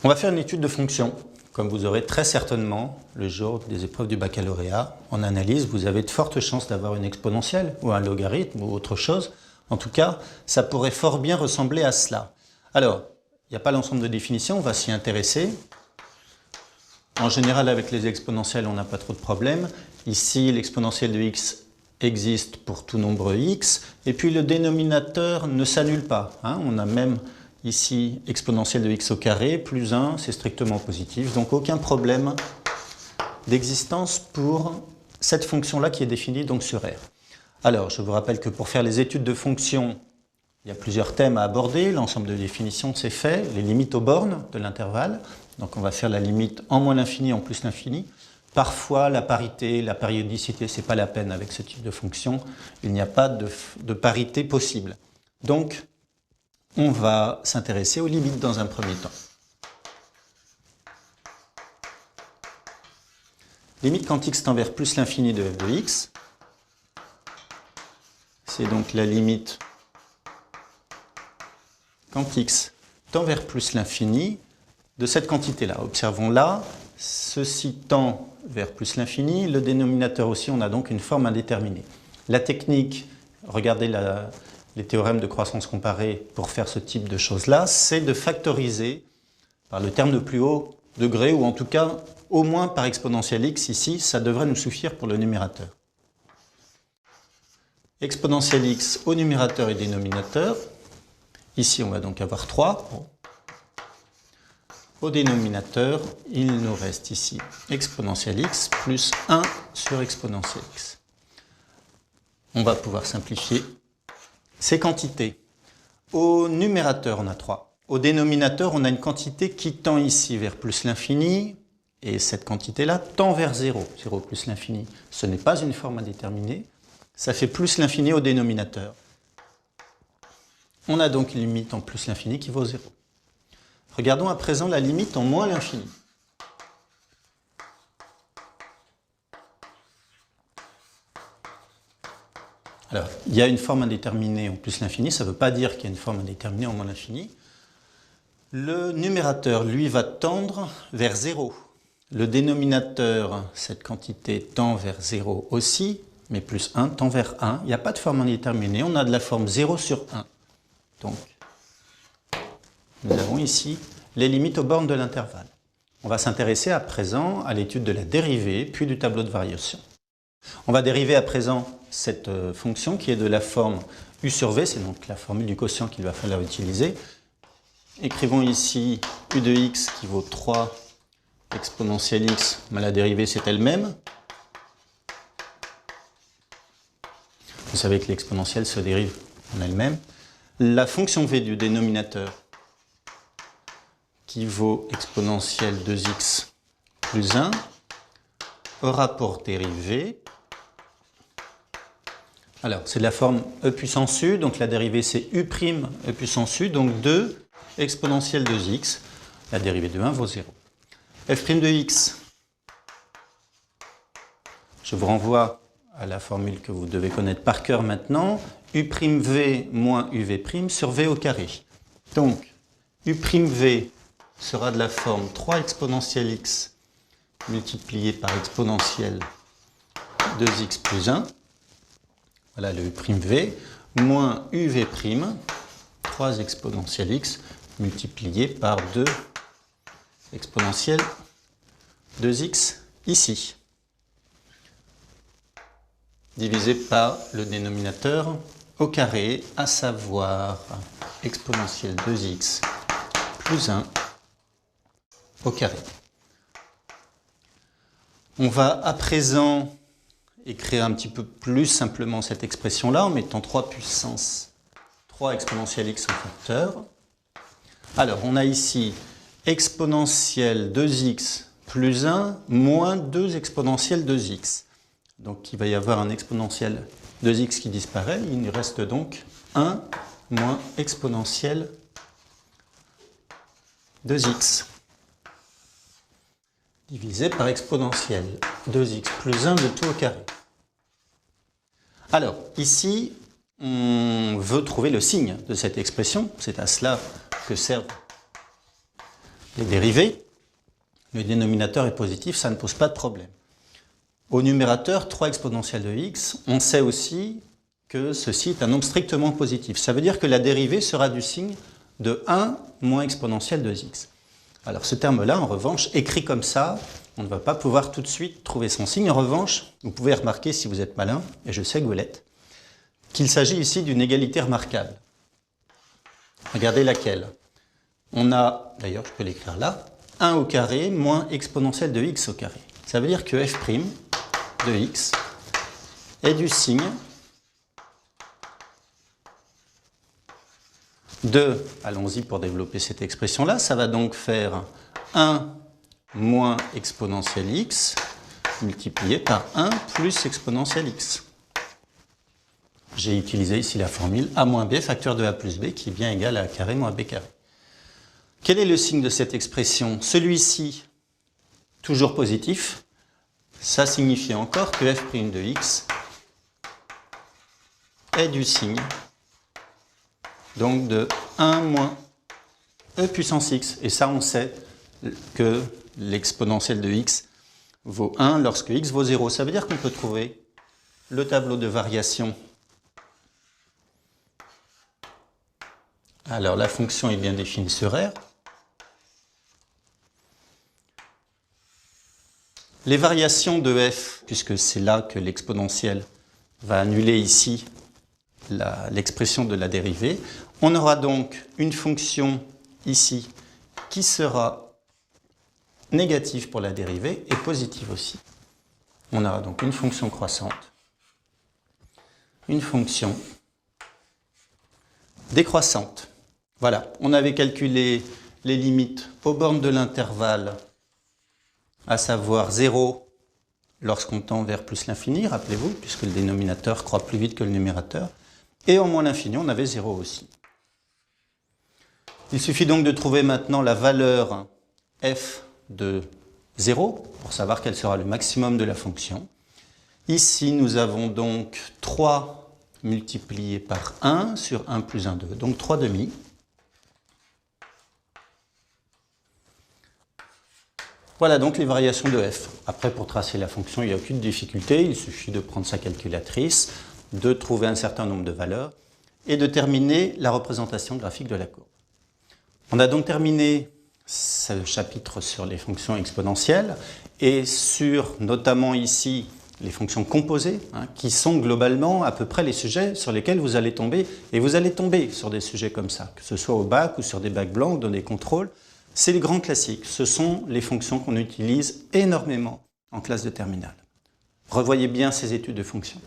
On va faire une étude de fonction, comme vous aurez très certainement le jour des épreuves du baccalauréat. En analyse, vous avez de fortes chances d'avoir une exponentielle ou un logarithme ou autre chose. En tout cas, ça pourrait fort bien ressembler à cela. Alors, il n'y a pas l'ensemble de définitions, on va s'y intéresser. En général, avec les exponentielles, on n'a pas trop de problèmes. Ici, l'exponentielle de x existe pour tout nombre x. Et puis, le dénominateur ne s'annule pas. On a même ici exponentielle de x au carré, plus 1, c'est strictement positif. Donc, aucun problème d'existence pour cette fonction-là qui est définie donc sur R. Alors, je vous rappelle que pour faire les études de fonctions, il y a plusieurs thèmes à aborder. L'ensemble de définitions, c'est fait. Les limites aux bornes de l'intervalle. Donc, on va faire la limite en moins l'infini, en plus l'infini. Parfois, la parité, la périodicité, ce n'est pas la peine avec ce type de fonction. Il n'y a pas de parité possible. Donc, on va s'intéresser aux limites dans un premier temps. Limite quand x tend vers plus l'infini de f de x. C'est donc la limite quand x tend vers plus l'infini de cette quantité-là. Observons là, ceci tend vers plus l'infini, le dénominateur aussi, on a donc une forme indéterminée. La technique, regardez les théorèmes de croissance comparée pour faire ce type de choses-là, c'est de factoriser par le terme de plus haut degré, ou en tout cas au moins par exponentielle x ici, ça devrait nous suffire pour le numérateur. Exponentielle x au numérateur et dénominateur. Ici, on va donc avoir 3. Au dénominateur, il nous reste ici exponentielle x plus 1 sur exponentielle x. On va pouvoir simplifier ces quantités. Au numérateur, on a 3. Au dénominateur, on a une quantité qui tend ici vers plus l'infini, et cette quantité-là tend vers 0. 0 plus l'infini, ce n'est pas une forme indéterminée. Ça fait plus l'infini au dénominateur. On a donc une limite en plus l'infini qui vaut 0. Regardons à présent la limite en moins l'infini. Alors, il y a une forme indéterminée en plus l'infini, ça ne veut pas dire qu'il y a une forme indéterminée en moins l'infini. Le numérateur, lui, va tendre vers 0. Le dénominateur, cette quantité tend vers 0 aussi, mais plus 1 tend vers 1. Il n'y a pas de forme indéterminée, on a de la forme 0 sur 1. Donc, nous avons ici les limites aux bornes de l'intervalle. On va s'intéresser à présent à l'étude de la dérivée, puis du tableau de variation. On va dériver à présent cette fonction qui est de la forme u sur v, c'est donc la formule du quotient qu'il va falloir utiliser. Écrivons ici u de x qui vaut 3 exponentielle x, mais la dérivée c'est elle-même. Vous savez que l'exponentielle se dérive en elle-même. La fonction v du dénominateur qui vaut exponentielle 2x plus 1 aura pour dérivée. Alors, c'est de la forme e puissance u, donc la dérivée c'est u' e puissance u, donc 2 exponentielle 2x, la dérivée de 1 vaut 0. f' de x, je vous renvoie à la formule que vous devez connaître par cœur maintenant, u'v moins uv' sur v au carré. Donc, u'v sera de la forme 3 exponentielle x multiplié par exponentielle 2x plus 1. Voilà le u'v, moins uv', 3 exponentielle x multiplié par 2 exponentielle 2x ici, divisé par le dénominateur au carré, à savoir exponentielle 2x plus 1 au carré. On va à présent écrire un petit peu plus simplement cette expression-là en mettant 3 puissance 3 exponentielle x en facteur. Alors, on a ici exponentielle 2x plus 1 moins 2 exponentielle 2x. Donc, il va y avoir un exponentielle 2x qui disparaît. Il nous reste donc 1 moins exponentielle 2x divisé par exponentielle 2x plus 1 de tout au carré. Alors, ici, on veut trouver le signe de cette expression. C'est à cela que servent les dérivés, le dénominateur est positif, ça ne pose pas de problème. Au numérateur, 3 exponentielle de x, on sait aussi que ceci est un nombre strictement positif. Ça veut dire que la dérivée sera du signe de 1 moins exponentielle de x. Alors ce terme-là, en revanche, écrit comme ça, on ne va pas pouvoir tout de suite trouver son signe. En revanche, vous pouvez remarquer, si vous êtes malin, et je sais que vous l'êtes, qu'il s'agit ici d'une égalité remarquable. Regardez laquelle. On a, d'ailleurs je peux l'écrire là, 1 au carré moins exponentielle de x au carré. Ça veut dire que f' de x est du signe de, allons-y pour développer cette expression-là, ça va donc faire 1 moins exponentielle x multiplié par 1 plus exponentielle x. J'ai utilisé ici la formule a moins b facteur de a plus b qui est bien égal à a carré moins b carré. Quel est le signe de cette expression? Celui-ci, toujours positif, ça signifie encore que f' de x est du signe donc de 1 moins e puissance x. Et ça, on sait que l'exponentielle de x vaut 1 lorsque x vaut 0. Ça veut dire qu'on peut trouver le tableau de variation. Alors, la fonction est bien définie sur R. Les variations de f, puisque c'est là que l'exponentielle va annuler ici l'expression de la dérivée, on aura donc une fonction ici qui sera négative pour la dérivée et positive aussi. On aura donc une fonction croissante, une fonction décroissante. Voilà, on avait calculé les limites aux bornes de l'intervalle, à savoir 0 lorsqu'on tend vers plus l'infini, rappelez-vous, puisque le dénominateur croît plus vite que le numérateur, et en moins l'infini, on avait 0 aussi. Il suffit donc de trouver maintenant la valeur f de 0 pour savoir quel sera le maximum de la fonction. Ici, nous avons donc 3 multiplié par 1 sur 1 plus 1, 2, donc 3 demi. Voilà donc les variations de f. Après, pour tracer la fonction, il n'y a aucune difficulté. Il suffit de prendre sa calculatrice, de trouver un certain nombre de valeurs et de terminer la représentation graphique de la courbe. On a donc terminé ce chapitre sur les fonctions exponentielles et sur notamment ici les fonctions composées, qui sont globalement à peu près les sujets sur lesquels vous allez tomber. Et vous allez tomber sur des sujets comme ça, que ce soit au bac ou sur des bacs blancs ou dans des contrôles. C'est les grands classiques, ce sont les fonctions qu'on utilise énormément en classe de terminale. Revoyez bien ces études de fonctions.